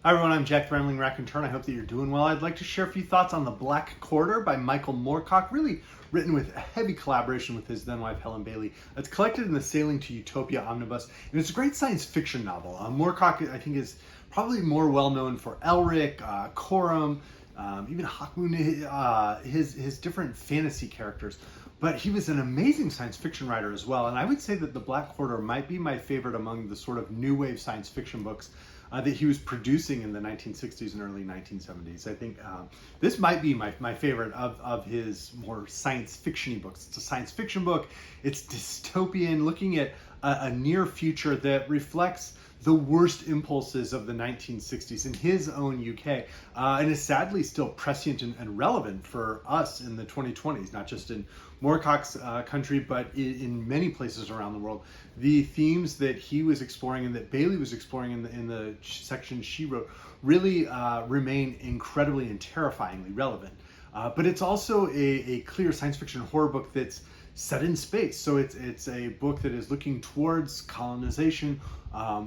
Hi everyone, I'm Jack the Rambling Raconteur. I hope that you're doing well. I'd like to share a few thoughts on The Black Quarter by Michael Moorcock, really written with a heavy collaboration with his then wife Helen Bailey. It's collected in the Sailing to Utopia omnibus, and it's a great science fiction novel. Moorcock, I think, is probably more well known for Elric, Coram, even Hawkmoon, his different fantasy characters. But he was an amazing science fiction writer as well, and I would say that The Black Quarter might be my favorite among the sort of new wave science fiction books that he was producing in the 1960s and early 1970s. I think this might be my favorite of his more science fiction-y books. It's a science fiction book. It's dystopian, looking at a near future that reflects the worst impulses of the 1960s in his own UK, and is sadly still prescient and relevant for us in the 2020s, not just in Moorcock's country, but in many places around the world. The themes that he was exploring and that Bailey was exploring in the section she wrote really remain incredibly and terrifyingly relevant. But it's also a clear science fiction horror book that's set in space. So it's a book that is looking towards colonization,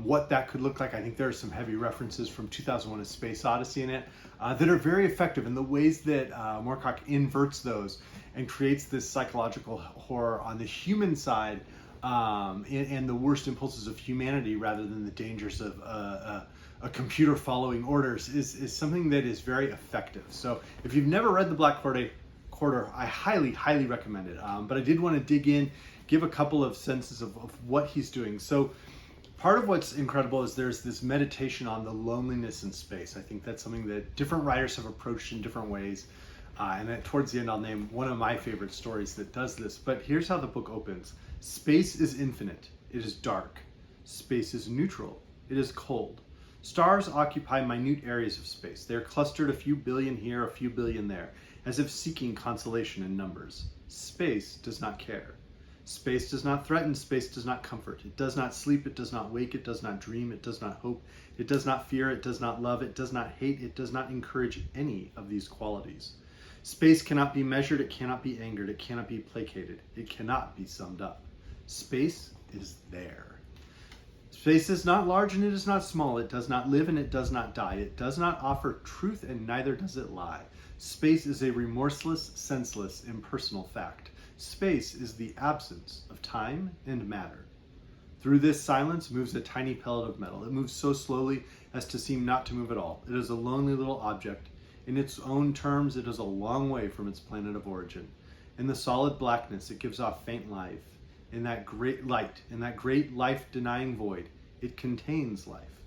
what that could look like. I think there are some heavy references from 2001: A Space Odyssey in it that are very effective in the ways that Moorcock inverts those and creates this psychological horror on the human side and the worst impulses of humanity rather than the dangers of a computer following orders is something that is very effective. So if you've never read The Black Quarter, I highly recommend it. But I did want to dig in, give a couple of senses of what he's doing. So part of what's incredible is there's this meditation on the loneliness in space. I think that's something that different writers have approached in different ways. And then towards the end, I'll name one of my favorite stories that does this. But here's how the book opens. Space is infinite. It is dark. Space is neutral. It is cold. Stars occupy minute areas of space. They are clustered a few billion here, a few billion there, as if seeking consolation in numbers. Space does not care. Space does not threaten. Space does not comfort. It does not sleep. It does not wake. It does not dream. It does not hope. It does not fear. It does not love. It does not hate. It does not encourage any of these qualities. Space cannot be measured. It cannot be angered. It cannot be placated. It cannot be summed up. Space is there. Space is not large and it is not small. It does not live and it does not die. It does not offer truth and neither does it lie. Space is a remorseless, senseless, impersonal fact. Space is the absence of time and matter. Through this silence moves a tiny pellet of metal. It moves so slowly as to seem not to move at all. It is a lonely little object. In its own terms, it is a long way from its planet of origin. In the solid blackness, it gives off faint life. In that great light, in that great life-denying void, it contains life.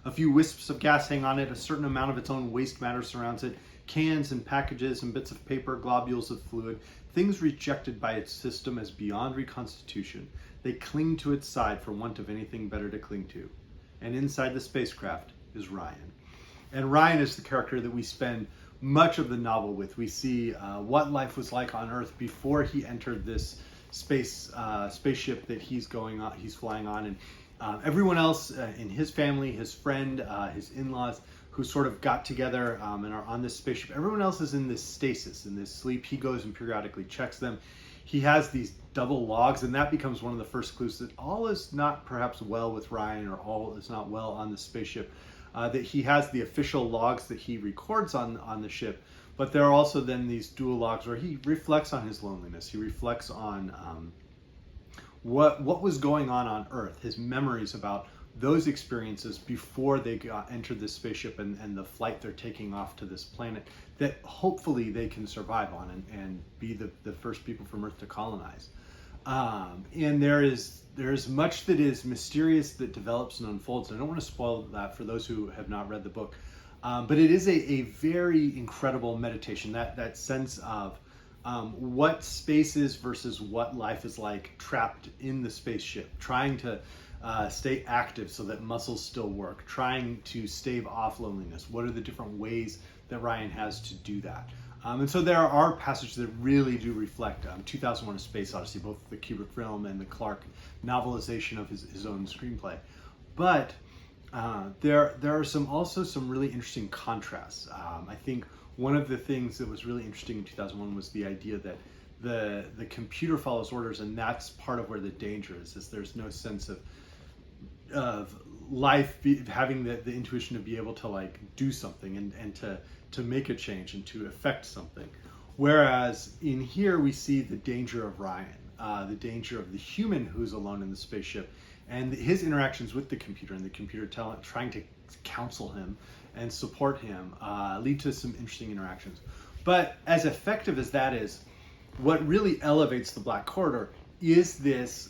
A few wisps of gas hang on it. A certain amount of its own waste matter surrounds it. Cans and packages and bits of paper, globules of fluid, things rejected by its system as beyond reconstitution. They cling to its side for want of anything better to cling to. And inside the spacecraft is Ryan. And Ryan is the character that we spend much of the novel with. We see what life was like on Earth before he entered this spaceship that he's flying on, and everyone else in his family, his friend, his in-laws, who sort of got together and are on this spaceship. Everyone else is in this stasis, in this sleep. He goes and periodically checks them. He has these double logs, and that becomes one of the first clues that all is not perhaps well with Ryan, or all is not well on the spaceship. That he has the official logs that he records on the ship, but there are also then these dual logs where he reflects on his loneliness. He reflects on what was going on Earth, his memories about those experiences before they entered this spaceship and the flight they're taking off to this planet that hopefully they can survive on and be the first people from Earth to colonize. And there is much that is mysterious that develops and unfolds. I don't want to spoil that for those who have not read the book, but it is a very incredible meditation, that sense of what space is versus what life is like trapped in the spaceship, trying to stay active so that muscles still work, trying to stave off loneliness. What are the different ways that Ryan has to do that? And so there are passages that really do reflect 2001: A Space Odyssey, both the Kubrick film and the Clarke novelization of his own screenplay. But there are also some really interesting contrasts. I think one of the things that was really interesting in 2001 was the idea that the computer follows orders, and that's part of where the danger is there's no sense of having the intuition to be able to like do something and to make a change and to affect something. Whereas in here we see the danger of Ryan, the danger of the human who's alone in the spaceship, and his interactions with the computer, and the computer trying to counsel him and support him, lead to some interesting interactions. But as effective as that is, what really elevates the Black Corridor is this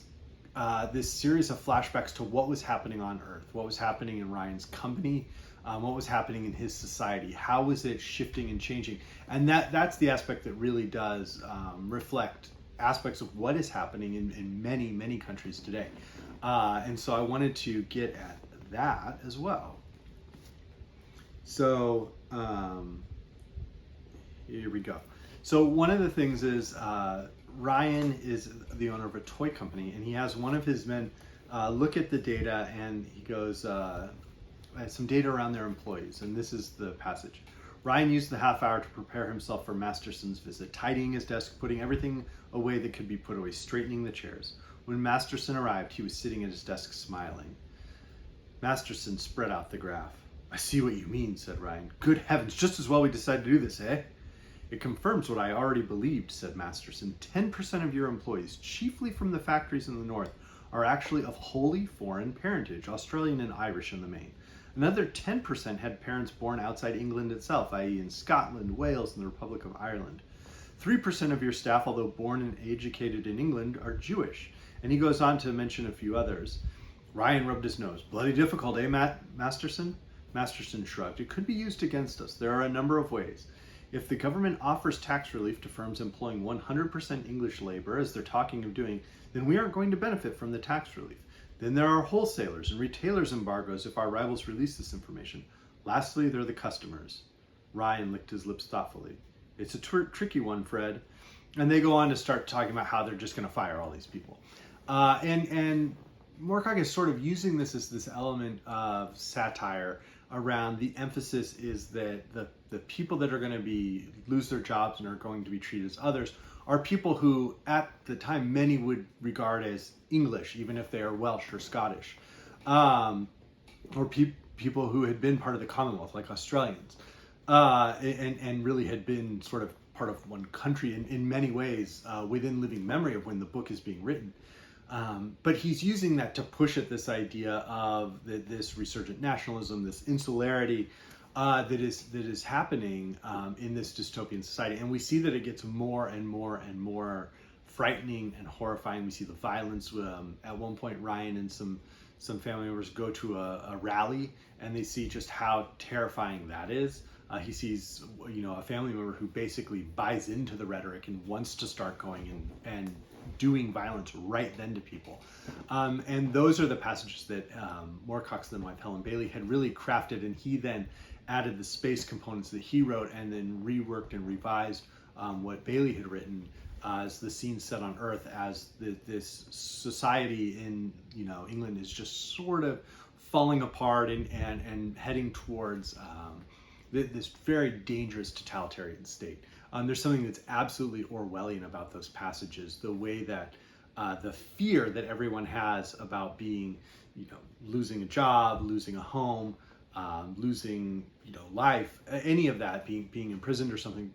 series of flashbacks to what was happening on Earth, what was happening in Ryan's company, what was happening in his society, how was it shifting and changing. And that's the aspect that really does reflect aspects of what is happening in many, many countries today. And so I wanted to get at that as well. So here we go. So one of the things is Ryan is the owner of a toy company, and he has one of his men look at the data, and he goes, some data around their employees, and this is the passage. Ryan used the half hour to prepare himself for Masterson's visit, tidying his desk, putting everything away that could be put away, straightening the chairs. When Masterson arrived, he was sitting at his desk smiling. Masterson spread out the graph. I see what you mean, said Ryan. Good heavens, just as well we decided to do this, eh? It confirms what I already believed, said Masterson. 10% of your employees, chiefly from the factories in the north, are actually of wholly foreign parentage, Australian and Irish in the main. Another 10% had parents born outside England itself, i.e. in Scotland, Wales, and the Republic of Ireland. 3% of your staff, although born and educated in England, are Jewish. And he goes on to mention a few others. Ryan rubbed his nose. Bloody difficult, eh, Masterson? Masterson shrugged. It could be used against us. There are a number of ways. If the government offers tax relief to firms employing 100% English labor, as they're talking of doing, then we aren't going to benefit from the tax relief. Then there are wholesalers and retailers embargoes if our rivals release this information. Lastly, there are the customers. Ryan licked his lips thoughtfully. It's a tricky one, Fred. And they go on to start talking about how they're just going to fire all these people. And Moorcock is sort of using this as this element of satire around the emphasis is that the people that are going to lose their jobs and are going to be treated as others are people who, at the time, many would regard as English, even if they are Welsh or Scottish, or people who had been part of the Commonwealth, like Australians, and really had been sort of part of one country in many ways within living memory of when the book is being written. But he's using that to push at this idea of this resurgent nationalism, this insularity that is happening in this dystopian society. And we see that it gets more and more and more frightening and horrifying. We see the violence. At one point, Ryan and some family members go to a rally, and they see just how terrifying that is. He sees, a family member who basically buys into the rhetoric and wants to start going and doing violence right then to people. And those are the passages that Moorcock's then wife, Helen Bailey, had really crafted, and he then added the space components that he wrote and then reworked and revised what Bailey had written as the scene set on Earth, as this society in England is just sort of falling apart and heading towards this very dangerous totalitarian state. There's something that's absolutely Orwellian about those passages, the way that the fear that everyone has about being, losing a job, losing a home, losing, life, any of that, being imprisoned or something.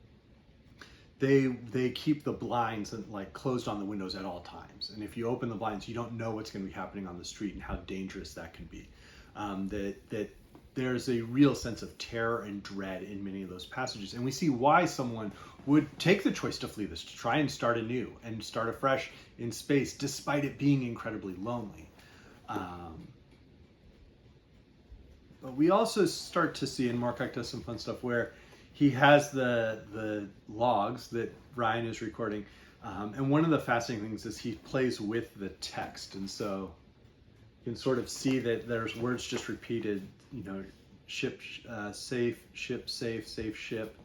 They keep the blinds closed on the windows at all times. And if you open the blinds, you don't know what's going to be happening on the street and how dangerous that can be. That there's a real sense of terror and dread in many of those passages. And we see why someone would take the choice to flee this, to try and start anew and start afresh in space, despite it being incredibly lonely. But we also start to see, and Moorcock does some fun stuff, where he has the logs that Ryan is recording. And one of the fascinating things is he plays with the text. And so you can sort of see that there's words just repeated, ship, safe, safe ship.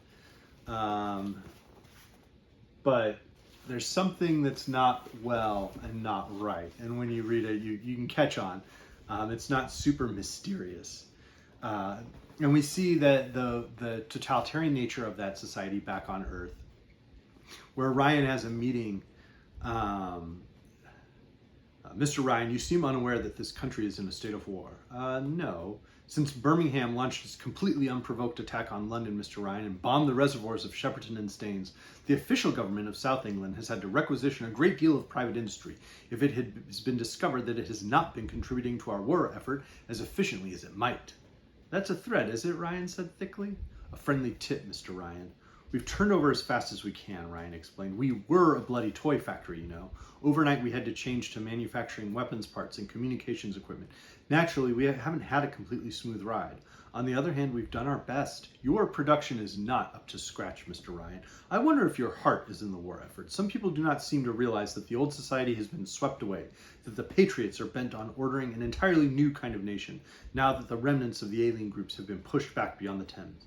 But there's something that's not well and not right. And when you read it, you can catch on. It's not super mysterious. And we see that the totalitarian nature of that society back on Earth, where Ryan has a meeting Mr. Ryan, you seem unaware that this country is in a state of war. No. Since Birmingham launched its completely unprovoked attack on London, Mr. Ryan, and bombed the reservoirs of Shepperton and Staines, the official government of South England has had to requisition a great deal of private industry if it has been discovered that it has not been contributing to our war effort as efficiently as it might. That's a threat, is it? Ryan said thickly. A friendly tip, Mr. Ryan. We've turned over as fast as we can, Ryan explained. We were a bloody toy factory, you know. Overnight we had to change to manufacturing weapons parts and communications equipment. Naturally, we haven't had a completely smooth ride. On the other hand, we've done our best. Your production is not up to scratch, Mr. Ryan. I wonder if your heart is in the war effort. Some people do not seem to realize that the old society has been swept away, that the patriots are bent on ordering an entirely new kind of nation, now that the remnants of the alien groups have been pushed back beyond the Thames.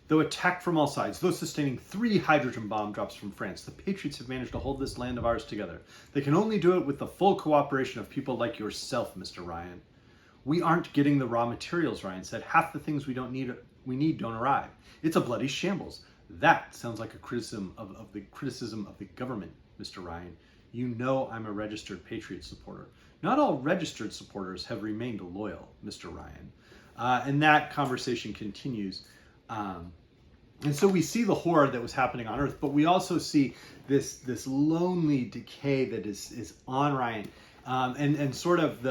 Though attacked from all sides, though sustaining 3 hydrogen bomb drops from France, the patriots have managed to hold this land of ours together. They can only do it with the full cooperation of people like yourself, Mr. Ryan. We aren't getting the raw materials, Ryan said. Half the things we need don't arrive. It's a bloody shambles. That sounds like a criticism of the government, Mr. Ryan. You know I'm a registered patriot supporter. Not all registered supporters have remained loyal, Mr. Ryan. And that conversation continues. And so we see the horror that was happening on Earth, but we also see this lonely decay that is on Ryan, and sort of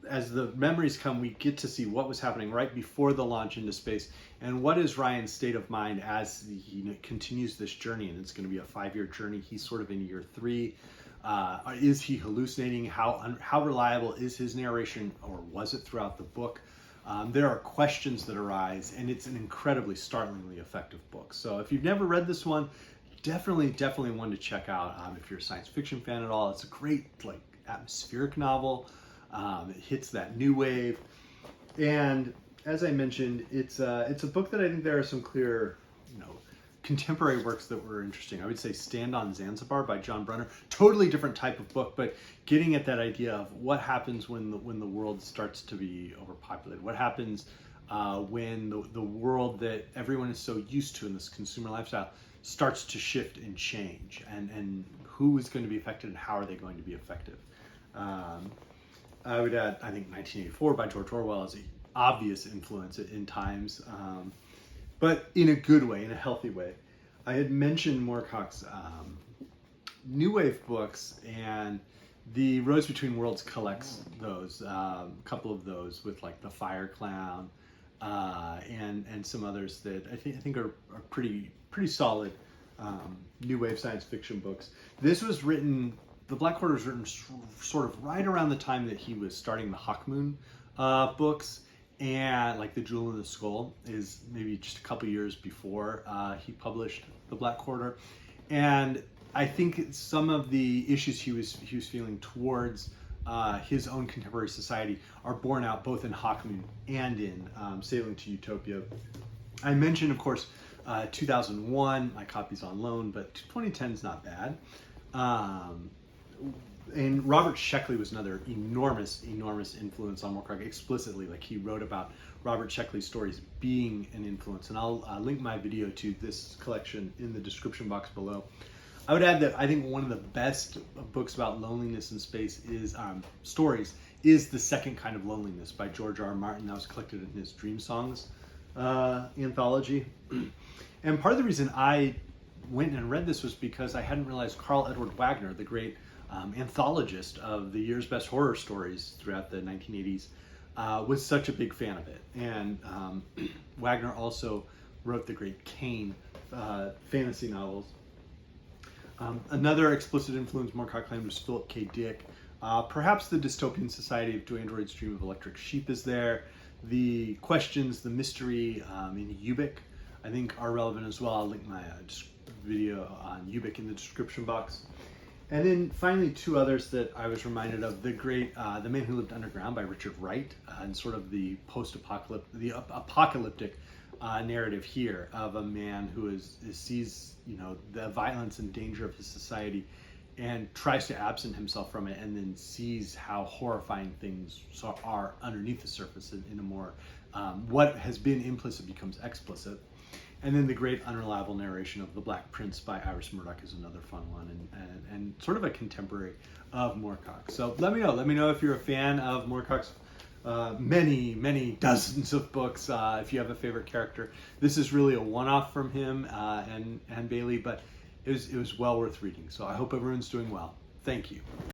as the memories come, we get to see what was happening right before the launch into space, and what is Ryan's state of mind as he continues this journey. And it's going to be a 5-year journey. He's sort of in year 3. Is he hallucinating? How reliable is his narration, or was it throughout the book? There are questions that arise, and it's an incredibly, startlingly effective book. So if you've never read this one, definitely one to check out. If you're a science fiction fan at all, it's a great atmospheric novel. It hits that new wave, and as I mentioned, it's a book that I think there are some clear, contemporary works that were interesting. I would say Stand on Zanzibar by John Brunner. Totally different type of book, but getting at that idea of what happens when the world starts to be overpopulated. What happens when the world that everyone is so used to in this consumer lifestyle starts to shift and change, and who is going to be affected and how are they going to be effective. I would add, I think 1984 by George Orwell is an obvious influence in times. But in a good way, in a healthy way. I had mentioned Moorcock's New Wave books, and the Roads Between Worlds collects those, a couple of those with like The Fire Clown, and some others that I think are pretty solid New Wave science fiction books. This was written, The Black Quarter was written sort of right around the time that he was starting the Hawkmoon books. And like The Jewel in the Skull is maybe just a couple years before he published The Black Quarter, and I think some of the issues he was feeling towards his own contemporary society are borne out both in Hawkmoon and in Sailing to Utopia. I mentioned, of course, 2001. My copy's on loan, but 2010 is not bad. And Robert Sheckley was another enormous influence on Moorcock explicitly. Like, he wrote about Robert Sheckley's stories being an influence, and I'll link my video to this collection in the description box below. I would add that I think one of the best books about loneliness in space is stories is The Second Kind of Loneliness by George R. R. Martin. That was collected in his Dream Songs anthology. And part of the reason I went and read this was because I hadn't realized Karl Edward Wagner, the great anthologist of the year's best horror stories throughout the 1980s, was such a big fan of it. And Wagner also wrote the great Kane fantasy novels. Another explicit influence Moorcock claimed was Philip K. Dick. Perhaps the dystopian society of Do Androids Dream of Electric Sheep is there. The questions, the mystery in Ubik, I think, are relevant as well. I'll link my video on Ubik in the description box. And then finally, 2 others that I was reminded of: the great The Man Who Lived Underground by Richard Wright, and sort of the apocalyptic narrative here of a man who sees the violence and danger of his society and tries to absent himself from it, and then sees how horrifying things are underneath the surface in a more what has been implicit becomes explicit. And then the great unreliable narration of The Black Prince by Iris Murdoch is another fun one, and sort of a contemporary of Moorcock. So let me know if you're a fan of Moorcock's many dozens of books. If you have a favorite character, this is really a one-off from him and Bailey, but it was well worth reading. So I hope everyone's doing well. Thank you.